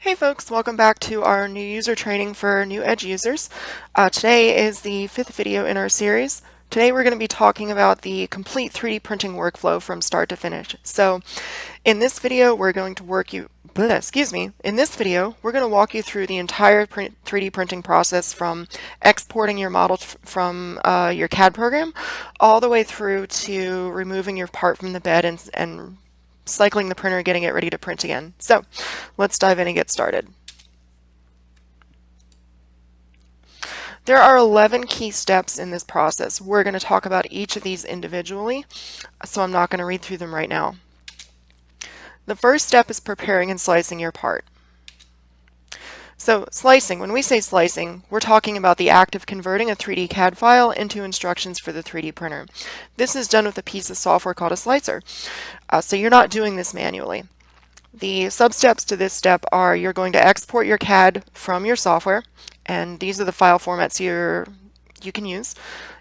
Hey folks, welcome back to our new user training for new Edge users. Today is the 5th video in our series. Today we're going to be talking about the complete 3D printing workflow from start to finish. So in this video we're going to walk you through the entire 3D printing process from exporting your model from your CAD program all the way through to removing your part from the bed and cycling the printer, getting it ready to print again. So let's dive in and get started. There are 11 key steps in this process. We're going to talk about each of these individually, so I'm not going to read through them right now. The first step is preparing and slicing your part. So slicing, when we say slicing, we're talking about the act of converting a 3D CAD file into instructions for the 3D printer. This is done with a piece of software called a slicer. So you're not doing this manually. The sub-steps to this step are you're going to export your CAD from your software, and these are the file formats you can use.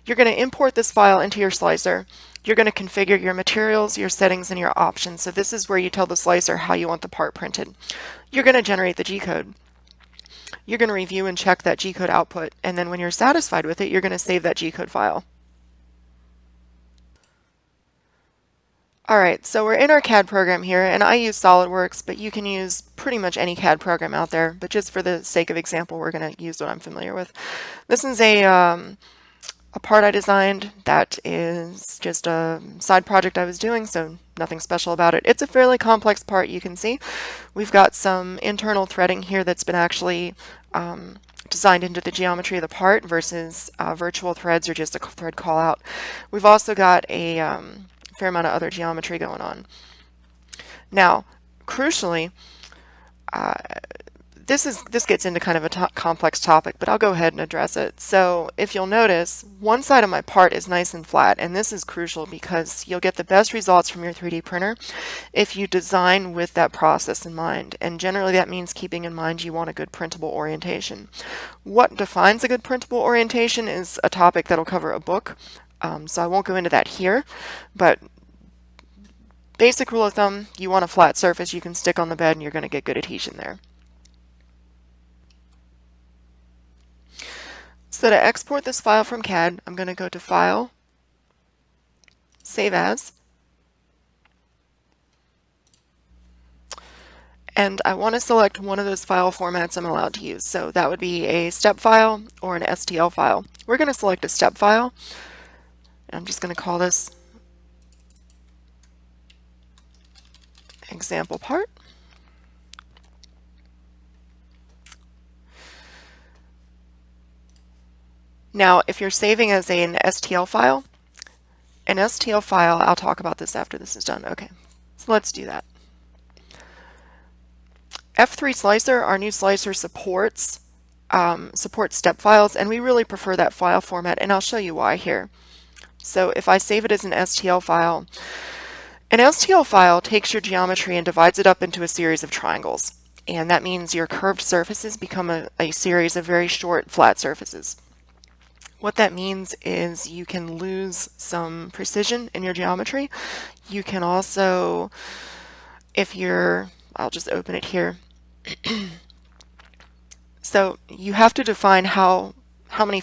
You're going to import this file into your slicer. You're going to configure your materials, your settings, and your options. So this is where you tell the slicer how you want the part printed. You're going to generate the G-code. You're going to review and check that G-code output, and then when you're satisfied with it, you're going to save that G-code file. Alright, so we're in our CAD program here, and I use SolidWorks, but you can use pretty much any CAD program out there, but just for the sake of example, we're going to use what I'm familiar with. This is a part I designed that is just a side project I was doing, so nothing special about it. It's a fairly complex part, you can see. We've got some internal threading here that's been actually designed into the geometry of the part versus virtual threads or just a thread call out. We've also got a fair amount of other geometry going on. Now, crucially, this gets into kind of a complex topic, but I'll go ahead and address it. So if you'll notice, one side of my part is nice and flat, and this is crucial because you'll get the best results from your 3D printer if you design with that process in mind. And generally that means keeping in mind you want a good printable orientation. What defines a good printable orientation is a topic that'll cover a book. So I won't go into that here, but basic rule of thumb, you want a flat surface you can stick on the bed and you're going to get good adhesion there. So to export this file from CAD, I'm going to go to File, Save As, and I want to select one of those file formats I'm allowed to use. So that would be a step file or an STL file. We're going to select a step file. I'm just going to call this example part. Now, if you're saving as an STL file, I'll talk about this after this is done. Okay, so let's do that. F3 Slicer, our new slicer, supports step files, and we really prefer that file format, and I'll show you why here. So if I save it as an STL file takes your geometry and divides it up into a series of triangles. And that means your curved surfaces become a series of very short, flat surfaces. What that means is you can lose some precision in your geometry. You can also, I'll just open it here. So you have to define how many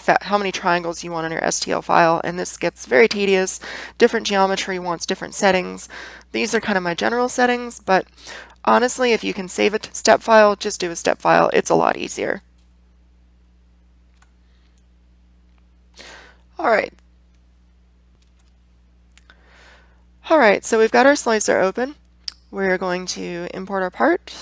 triangles you want on your STL file, and this gets very tedious. Different geometry wants different settings. These are kind of my general settings, but honestly, if you can save a step file, just do a step file. It's a lot easier. Alright, so we've got our slicer open. We're going to import our part.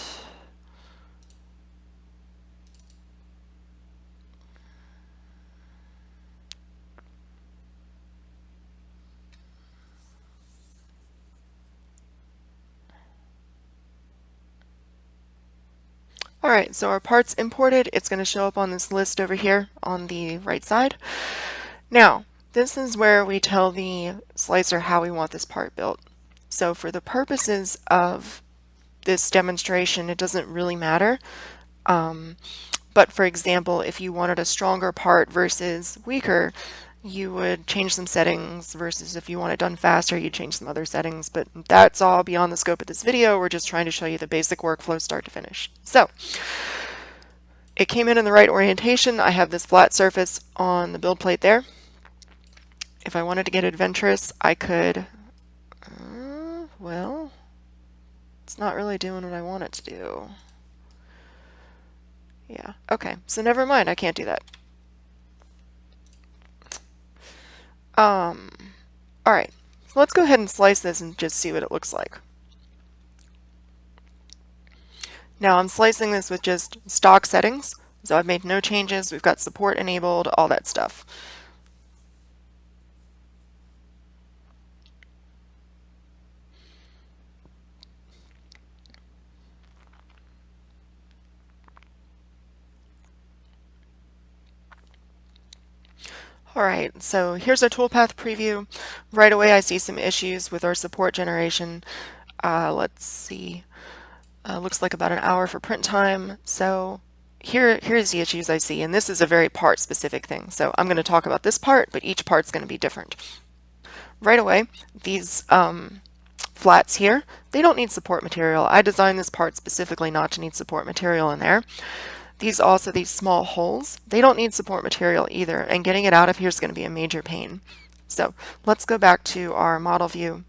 Alright, so our part's imported. It's going to show up on this list over here on the right side. Now, this is where we tell the slicer how we want this part built. So for the purposes of this demonstration, it doesn't really matter. But for example, if you wanted a stronger part versus weaker, you would change some settings versus if you want it done faster, you'd change some other settings, but that's all beyond the scope of this video. We're just trying to show you the basic workflow start to finish. So it came in the right orientation. I have this flat surface on the build plate there. If I wanted to get adventurous, I could, well, it's not really doing what I want it to do. Yeah, okay, so never mind, I can't do that. Alright, so let's go ahead and slice this and just see what it looks like. Now I'm slicing this with just stock settings, so I've made no changes, we've got support enabled, all that stuff. Alright, so here's our toolpath preview. Right away I see some issues with our support generation. Let's see. Looks like about an hour for print time. So here's the issues I see, and this is a very part-specific thing. So I'm going to talk about this part, but each part's going to be different. Right away, these flats here, they don't need support material. I designed this part specifically not to need support material in there. These small holes, they don't need support material either, and getting it out of here is going to be a major pain. So let's go back to our model view.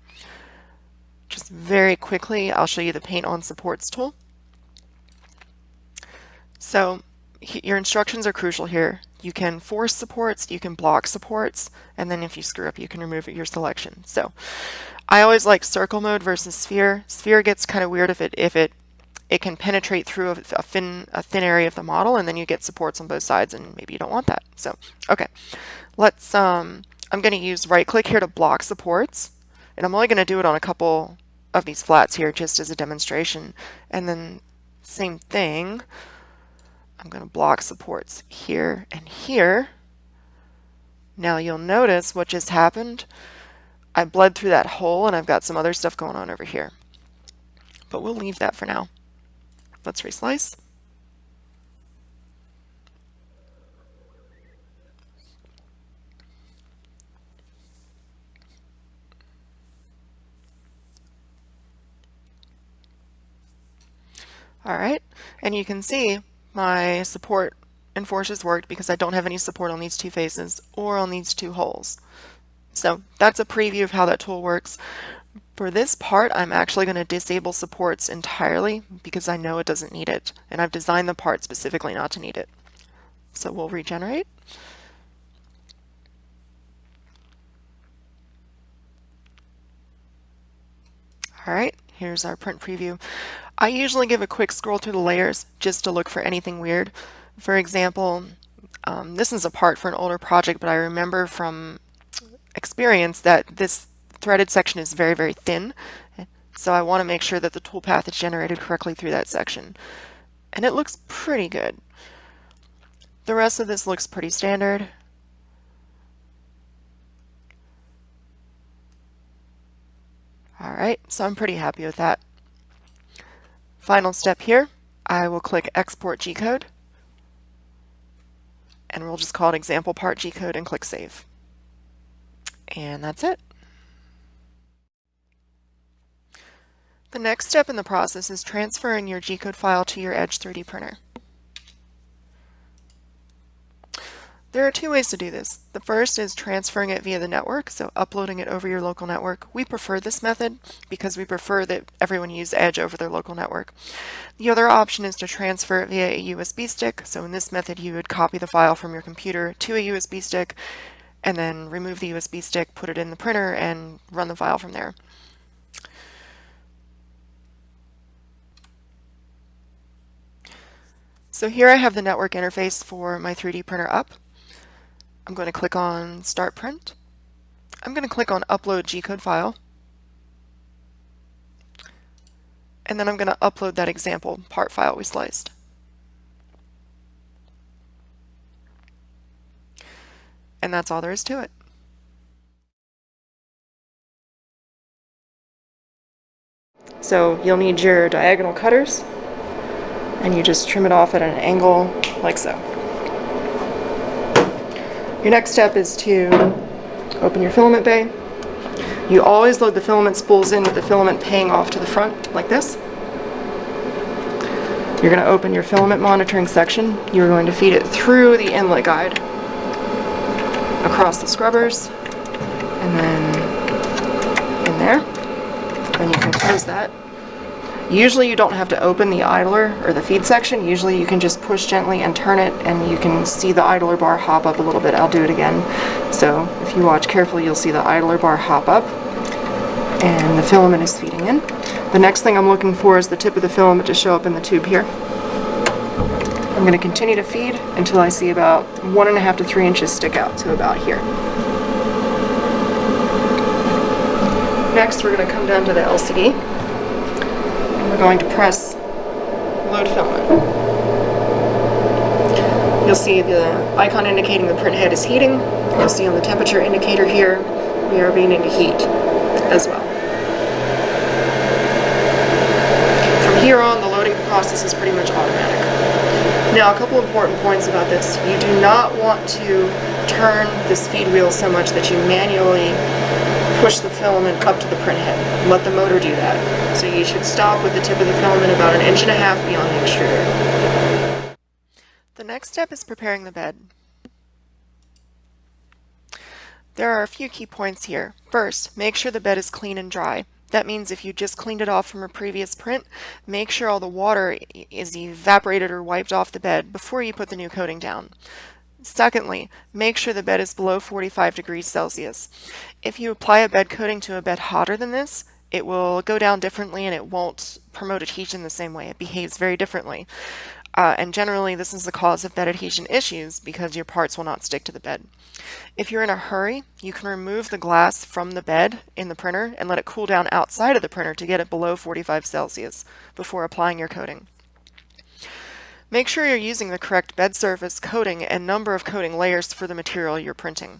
Just very quickly, I'll show you the Paint on Supports tool. So your instructions are crucial here. You can force supports, you can block supports, and then if you screw up, you can remove your selection. So I always like circle mode versus sphere. Sphere gets kind of weird if it can penetrate through a thin area of the model, and then you get supports on both sides, and maybe you don't want that. So, okay, let's, I'm going to use right click here to block supports, and I'm only going to do it on a couple of these flats here just as a demonstration. And then same thing, I'm going to block supports here and here. Now you'll notice what just happened. I bled through that hole, and I've got some other stuff going on over here. But we'll leave that for now. Let's reslice. Alright, and you can see my support enforces worked because I don't have any support on these two faces or on these two holes. So that's a preview of how that tool works. For this part, I'm actually going to disable supports entirely because I know it doesn't need it, and I've designed the part specifically not to need it. So we'll regenerate. Alright, here's our print preview. I usually give a quick scroll through the layers just to look for anything weird. For example, this is a part for an older project, but I remember from experience that this threaded section is very, very thin. So I want to make sure that the toolpath is generated correctly through that section. And it looks pretty good. The rest of this looks pretty standard. Alright, so I'm pretty happy with that. Final step here, I will click Export G-code, and we'll just call it example part G-code and click Save. And that's it. The next step in the process is transferring your G-code file to your Edge 3D printer. There are two ways to do this. The first is transferring it via the network, so uploading it over your local network. We prefer this method because we prefer that everyone use Edge over their local network. The other option is to transfer it via a USB stick. So in this method, you would copy the file from your computer to a USB stick and then remove the USB stick, put it in the printer, and run the file from there. So here I have the network interface for my 3D printer up. I'm going to click on Start Print. I'm going to click on Upload G-code file. And then I'm going to upload that example part file we sliced. And that's all there is to it. So you'll need your diagonal cutters, and you just trim it off at an angle like so. Your next step is to open your filament bay. You always load the filament spools in with the filament paying off to the front, like this. You're going to open your filament monitoring section. You're going to feed it through the inlet guide, across the scrubbers, and then in there. Then you can close that. Usually you don't have to open the idler or the feed section. Usually you can just push gently and turn it, and you can see the idler bar hop up a little bit. I'll do it again. So if you watch carefully, you'll see the idler bar hop up, and the filament is feeding in. The next thing I'm looking for is the tip of the filament to show up in the tube here. I'm going to continue to feed until I see about 1.5 to 3 inches stick out to about here. Next, we're going to come down to the LCD, and we're going to press load filament. You'll see the icon indicating the print head is heating. You'll see on the temperature indicator here, we are beginning to heat as well. From here on, the loading process is pretty much automatic. Now, a couple important points about this. You do not want to turn this feed wheel so much that you manually push the filament up to the print head. Let the motor do that. So you should stop with the tip of the filament about 1.5 inches beyond the extruder. The next step is preparing the bed. There are a few key points here. First, make sure the bed is clean and dry. That means if you just cleaned it off from a previous print, make sure all the water is evaporated or wiped off the bed before you put the new coating down. Secondly, make sure the bed is below 45 degrees Celsius. If you apply a bed coating to a bed hotter than this, it will go down differently and it won't promote adhesion the same way. It behaves very differently. And generally this is the cause of bed adhesion issues because your parts will not stick to the bed. If you're in a hurry, you can remove the glass from the bed in the printer and let it cool down outside of the printer to get it below 45 Celsius before applying your coating. Make sure you're using the correct bed surface, coating, and number of coating layers for the material you're printing.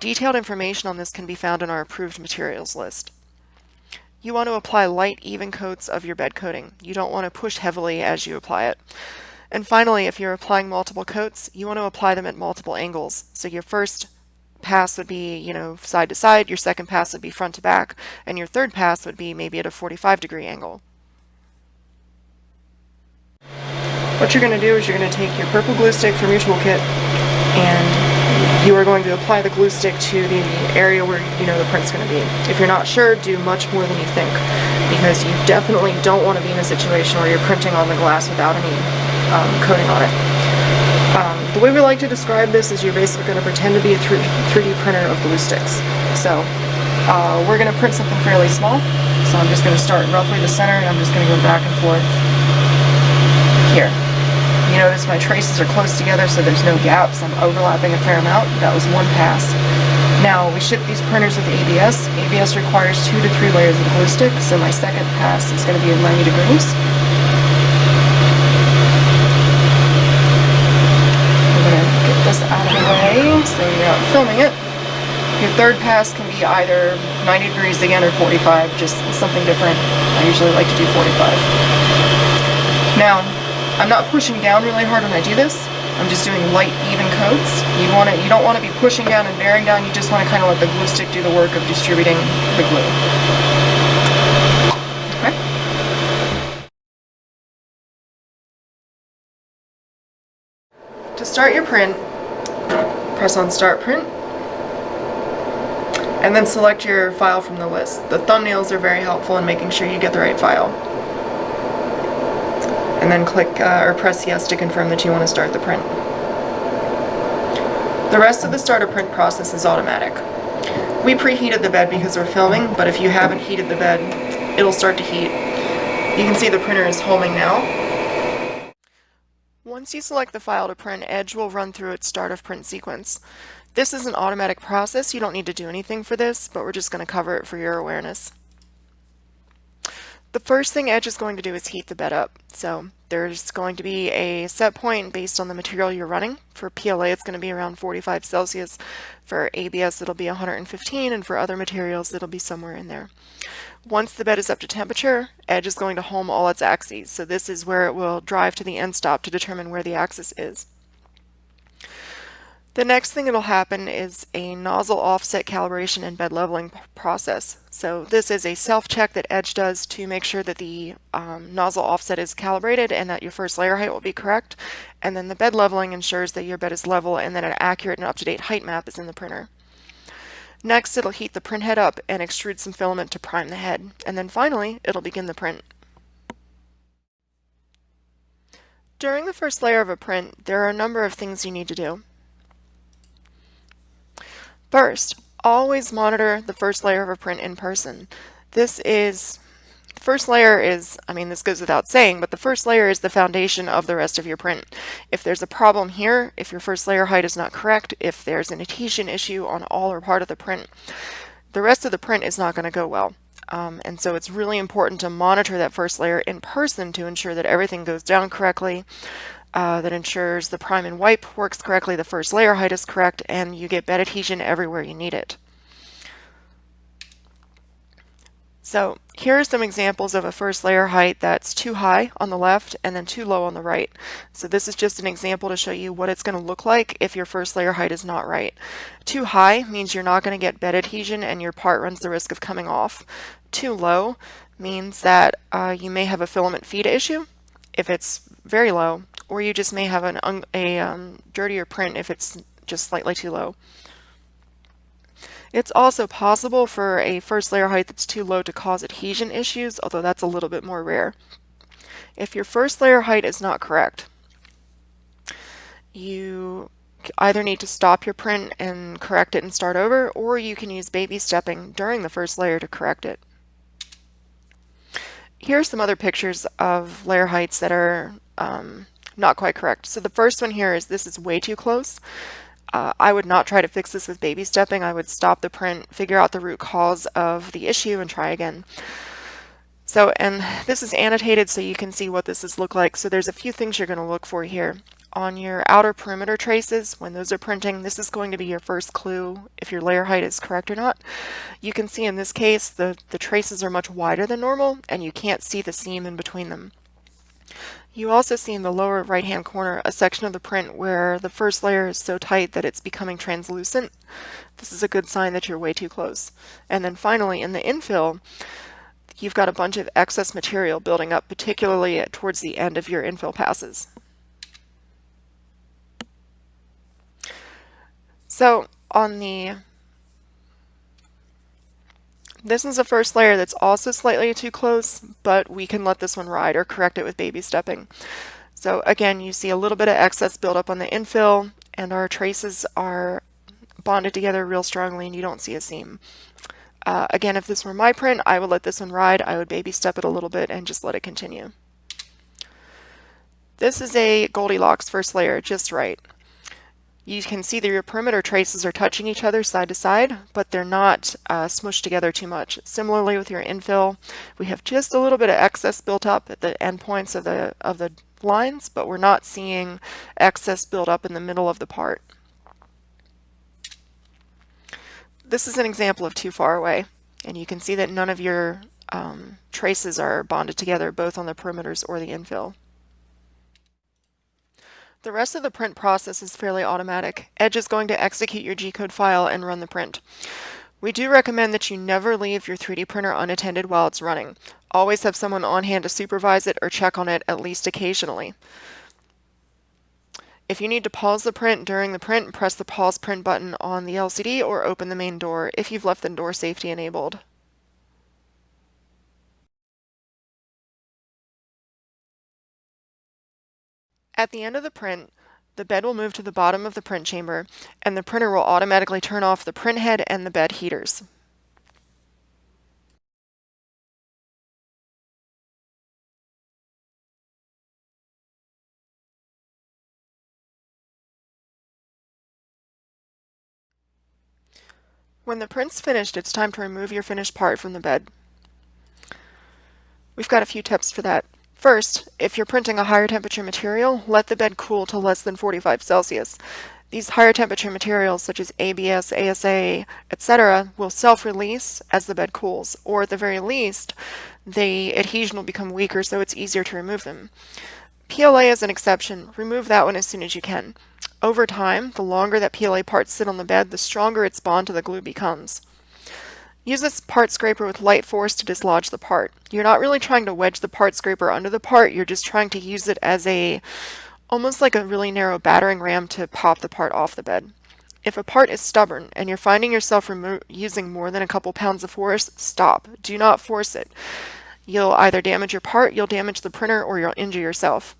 Detailed information on this can be found in our approved materials list. You want to apply light, even coats of your bed coating. You don't want to push heavily as you apply it. And finally, if you're applying multiple coats, you want to apply them at multiple angles. So your first pass would be, side to side, your second pass would be front to back, and your third pass would be maybe at a 45-degree angle. What you're going to do is you're going to take your purple glue stick from your toolkit, and you are going to apply the glue stick to the area where the print's going to be. If you're not sure, do much more than you think, because you definitely don't want to be in a situation where you're printing on the glass without any coating on it. The way we like to describe this is you're basically going to pretend to be a 3D printer of glue sticks. So we're going to print something fairly small, so I'm just going to start roughly the center, and I'm just going to go back and forth here. You notice my traces are close together, so there's no gaps. I'm overlapping a fair amount. That was one pass. Now, we ship these printers with ABS. ABS requires 2 to 3 layers of glue stick, so my second pass is going to be at 90 degrees. We're going to get this out of the way so you're not filming it. Your third pass can be either 90 degrees again or 45, just something different. I usually like to do 45. Now, I'm not pushing down really hard when I do this. I'm just doing light, even coats. You don't want to be pushing down and bearing down. You just want to kind of let the glue stick do the work of distributing the glue. Okay. To start your print, press on Start Print, and then select your file from the list. The thumbnails are very helpful in making sure you get the right file. And then click or press yes to confirm that you want to start the print. The rest of the start a print process is automatic. We preheated the bed because we're filming, but if you haven't heated the bed, it'll start to heat. You can see the printer is homing now. Once you select the file to print, Edge will run through its start of print sequence. This is an automatic process. You don't need to do anything for this, but we're just going to cover it for your awareness. The first thing Edge is going to do is heat the bed up. So there's going to be a set point based on the material you're running. For PLA it's going to be around 45 Celsius. For ABS it'll be 115, and for other materials it'll be somewhere in there. Once the bed is up to temperature, Edge is going to home all its axes. So this is where it will drive to the end stop to determine where the axis is. The next thing that'll happen is a nozzle offset calibration and bed leveling process. So this is a self-check that Edge does to make sure that the nozzle offset is calibrated and that your first layer height will be correct. And then the bed leveling ensures that your bed is level and that an accurate and up-to-date height map is in the printer. Next, it'll heat the print head up and extrude some filament to prime the head. And then finally, it'll begin the print. During the first layer of a print, there are a number of things you need to do. First, always monitor the first layer of a print in person. First layer is, this goes without saying, but the first layer is the foundation of the rest of your print. If there's a problem here, if your first layer height is not correct, if there's an adhesion issue on all or part of the print, the rest of the print is not going to go well. And so it's really important to monitor that first layer in person to ensure that everything goes down correctly, that ensures the prime and wipe works correctly, the first layer height is correct, and you get bed adhesion everywhere you need it. So here are some examples of a first layer height that's too high on the left and then too low on the right. So this is just an example to show you what it's going to look like if your first layer height is not right. Too high means you're not going to get bed adhesion and your part runs the risk of coming off. Too low means that you may have a filament feed issue if it's very low, or you just may have a dirtier print if it's just slightly too low. It's also possible for a first layer height that's too low to cause adhesion issues, although that's a little bit more rare. If your first layer height is not correct, you either need to stop your print and correct it and start over, or you can use baby stepping during the first layer to correct it. Here are some other pictures of layer heights that are not quite correct. So the first one here is this is way too close. I would not try to fix this with baby stepping. I would stop the print, figure out the root cause of the issue, and try again. So, and this is annotated so you can see what this is look like. So there's a few things you're going to look for here. On your outer perimeter traces, when those are printing, this is going to be your first clue if your layer height is correct or not. You can see in this case the traces are much wider than normal and you can't see the seam in between them. You also see in the lower right hand corner a section of the print where the first layer is so tight that it's becoming translucent. This is a good sign that you're way too close. And then finally in the infill, you've got a bunch of excess material building up, particularly towards the end of your infill passes. So this is a first layer that's also slightly too close, but we can let this one ride or correct it with baby stepping. So again, you see a little bit of excess buildup on the infill, and our traces are bonded together real strongly and you don't see a seam. Again, if this were my print, I would let this one ride. I would baby step it a little bit and just let it continue. This is a Goldilocks first layer, just right. You can see that your perimeter traces are touching each other side to side, but they're not smushed together too much. Similarly with your infill, we have just a little bit of excess built up at the endpoints of the lines, but we're not seeing excess built up in the middle of the part. This is an example of too far away, and you can see that none of your traces are bonded together, both on the perimeters or the infill. The rest of the print process is fairly automatic. Edge is going to execute your G-code file and run the print. We do recommend that you never leave your 3D printer unattended while it's running. Always have someone on hand to supervise it or check on it at least occasionally. If you need to pause the print during the print, press the pause print button on the LCD or open the main door if you've left the door safety enabled. At the end of the print, the bed will move to the bottom of the print chamber, and the printer will automatically turn off the print head and the bed heaters. When the print's finished, it's time to remove your finished part from the bed. We've got a few tips for that. First, if you're printing a higher temperature material, let the bed cool to less than 45 Celsius. These higher temperature materials such as ABS, ASA, etc. will self-release as the bed cools, or at the very least, the adhesion will become weaker so it's easier to remove them. PLA is an exception. Remove that one as soon as you can. Over time, the longer that PLA parts sit on the bed, the stronger its bond to the glue becomes. Use this part scraper with light force to dislodge the part. You're not really trying to wedge the part scraper under the part, you're just trying to use it as almost like a really narrow battering ram to pop the part off the bed. If a part is stubborn and you're finding yourself using more than a couple pounds of force, stop. Do not force it. You'll either damage your part, you'll damage the printer, or you'll injure yourself.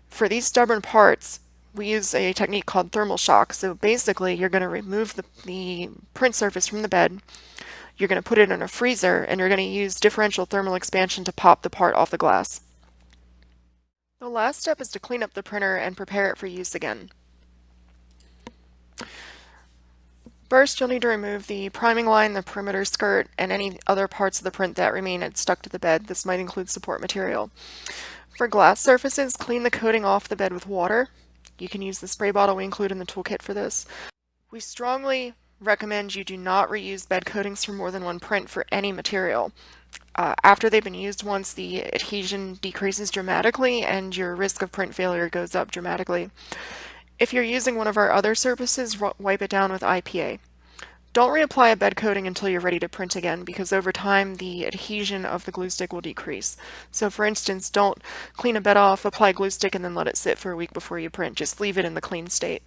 For these stubborn parts, we use a technique called thermal shock. So basically, you're going to remove the print surface from the bed, you're going to put it in a freezer, and you're going to use differential thermal expansion to pop the part off the glass. The last step is to clean up the printer and prepare it for use again. First, you'll need to remove the priming line, the perimeter skirt, and any other parts of the print that remain stuck to the bed. This might include support material. For glass surfaces, clean the coating off the bed with water. You can use the spray bottle we include in the toolkit for this. We strongly recommend you do not reuse bed coatings for more than one print for any material. After they've been used once, the adhesion decreases dramatically and your risk of print failure goes up dramatically. If you're using one of our other surfaces, wipe it down with IPA. Don't reapply a bed coating until you're ready to print again, because over time the adhesion of the glue stick will decrease. So for instance, don't clean a bed off, apply glue stick, and then let it sit for a week before you print. Just leave it in the clean state.